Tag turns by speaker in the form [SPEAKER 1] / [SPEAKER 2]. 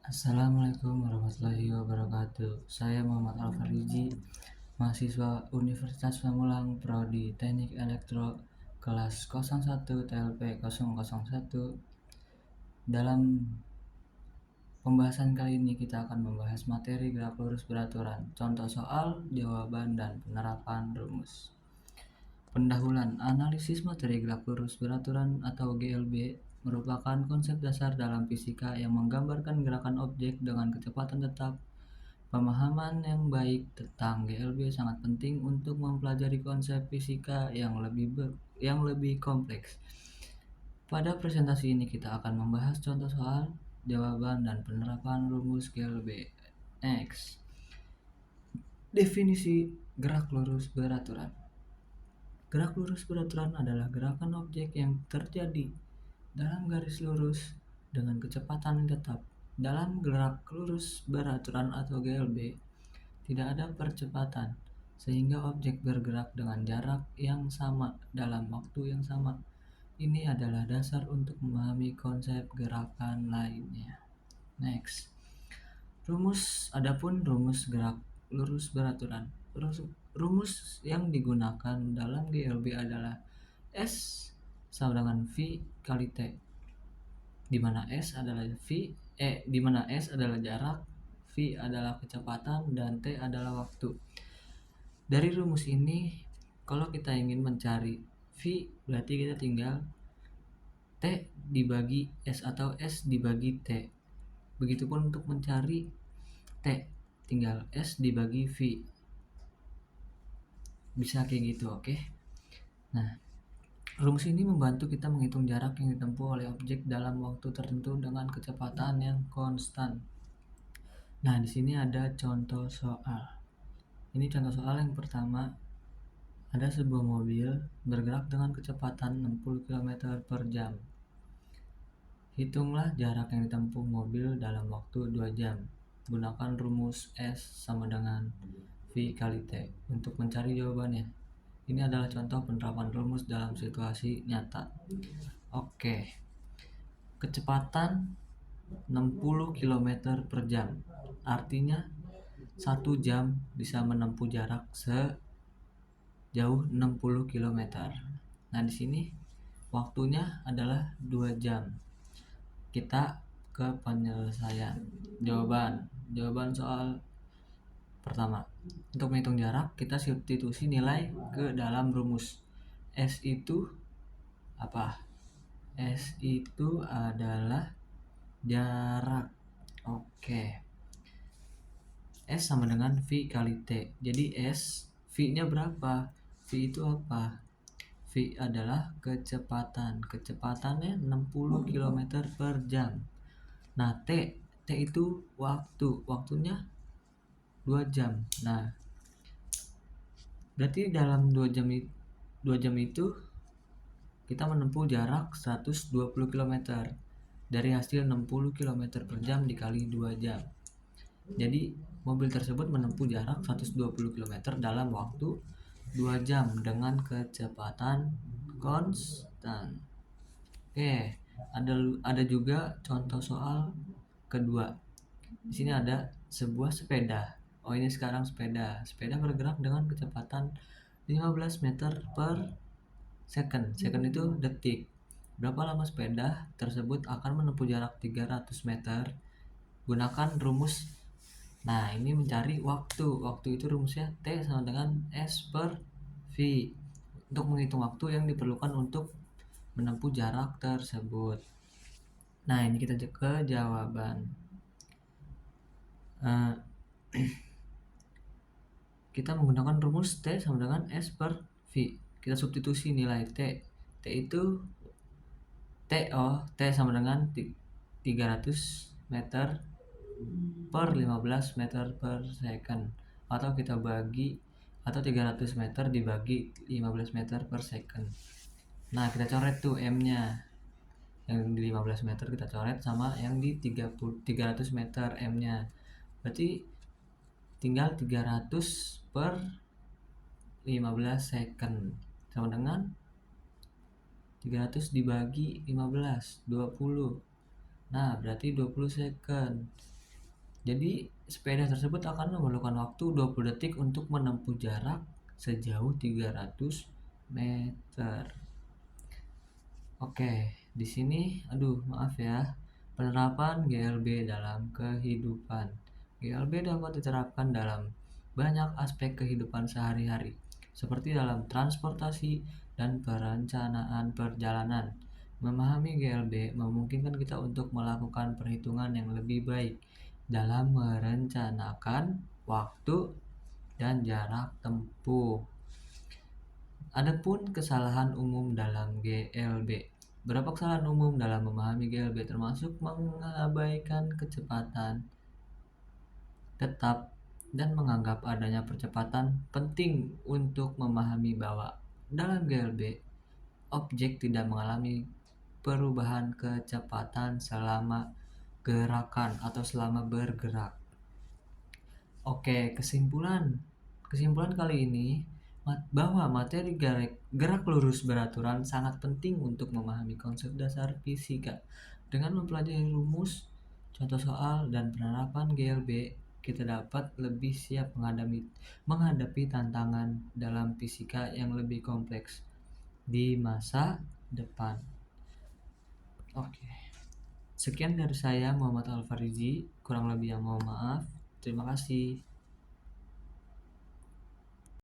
[SPEAKER 1] Assalamualaikum warahmatullahi wabarakatuh. Saya Muhammad Al-Fariji, mahasiswa Universitas Pamulang Prodi Teknik Elektro kelas 01 TLP 001. Dalam pembahasan kali ini kita akan membahas materi gerak lurus beraturan, contoh soal, jawaban, dan penerapan rumus. Pendahuluan. Analisis materi gerak lurus beraturan atau GLB merupakan konsep dasar dalam fisika yang menggambarkan gerakan objek dengan kecepatan tetap. Pemahaman yang baik tentang GLB sangat penting untuk mempelajari konsep fisika yang lebih kompleks. Pada presentasi ini kita akan membahas contoh soal, jawaban, dan penerapan rumus GLB. Next. Definisi gerak lurus beraturan. Gerak lurus beraturan adalah gerakan objek yang terjadi dalam garis lurus dengan kecepatan yang tetap. Dalam gerak lurus beraturan atau GLB, tidak ada percepatan, sehingga objek bergerak dengan jarak yang sama dalam waktu yang sama. Ini adalah dasar untuk memahami konsep gerakan lainnya. Next. Adapun rumus gerak lurus beraturan. Rumus yang digunakan dalam GLB adalah S sama dengan V kali T, di mana S adalah jarak, V adalah kecepatan, dan T adalah waktu. Dari rumus ini, kalau kita ingin mencari V, berarti kita tinggal T dibagi S atau S dibagi T. Begitupun untuk mencari T, tinggal S dibagi V. Bisa kayak gitu, oke? Nah, rumus ini membantu kita menghitung jarak yang ditempuh oleh objek dalam waktu tertentu dengan kecepatan yang konstan. Nah, di sini ada contoh soal. Ini contoh soal yang pertama. Ada sebuah mobil bergerak dengan kecepatan 60 km per jam. Hitunglah jarak yang ditempuh mobil dalam waktu 2 jam. Gunakan rumus S sama dengan V kali T untuk mencari jawabannya. Ini adalah contoh penerapan rumus dalam situasi nyata. Oke. Kecepatan 60 km per jam. Artinya 1 jam bisa menempuh jarak sejauh 60 km. Nah, di sini waktunya adalah 2 jam. Kita ke penyelesaian. Jawaban soal pertama. Untuk menghitung jarak, kita substitusi nilai ke dalam rumus. S itu apa? S itu adalah jarak. Oke. S sama dengan V kali T. Jadi V-nya berapa? V itu apa? V adalah kecepatan. Kecepatannya 60 km per jam. Nah, T itu waktu. Waktunya 2 jam. Nah, berarti dalam 2 jam itu kita menempuh jarak 120 km. Dari hasil 60 km per jam dikali 2 jam. Jadi, mobil tersebut menempuh jarak 120 km dalam waktu 2 jam dengan kecepatan konstan. Oke, ada juga contoh soal kedua. Di sini ada sebuah sepeda. Oh, ini sekarang sepeda. Sepeda bergerak dengan kecepatan 15 meter per second. Second itu detik. Berapa lama sepeda tersebut akan menempuh jarak 300 meter? Gunakan rumus. Nah, ini mencari waktu. Waktu itu rumusnya T sama dengan S per V. Untuk menghitung waktu yang diperlukan untuk menempuh jarak tersebut. Nah, ini kita ke jawaban. Kita menggunakan rumus T sama dengan S per V. Kita substitusi nilai T. T sama dengan 300 meter per 15 meter per second. Atau 300 meter dibagi 15 meter per second. Nah, kita coret tuh M-nya. Yang di 15 meter kita coret sama yang di 300 meter M-nya. Berarti tinggal 300 per 15 second sama dengan 300 dibagi 15, 20. Nah, berarti 20 second. Jadi, sepeda tersebut akan memerlukan waktu 20 detik untuk menempuh jarak sejauh 300 meter. Oke, di sini aduh maaf ya. Penerapan GLB dalam kehidupan. GLB dapat diterapkan dalam banyak aspek kehidupan sehari-hari, seperti dalam transportasi dan perencanaan perjalanan. Memahami GLB memungkinkan kita untuk melakukan perhitungan yang lebih baik dalam merencanakan waktu dan jarak tempuh. Adapun kesalahan umum dalam GLB. Beberapa kesalahan umum dalam memahami GLB termasuk mengabaikan kecepatan tetap dan menganggap adanya percepatan penting untuk memahami bahwa dalam GLB objek tidak mengalami perubahan kecepatan selama gerakan atau selama bergerak. Oke, kesimpulan. Kesimpulan kali ini bahwa materi gerak lurus beraturan sangat penting untuk memahami konsep dasar fisika. Dengan mempelajari rumus, contoh soal, dan penerapan GLB, kita dapat lebih siap menghadapi tantangan dalam fisika yang lebih kompleks di masa depan. Oke. Sekian dari saya, Muhammad Al-Farizi. Kurang lebih yang mohon maaf. Terima kasih.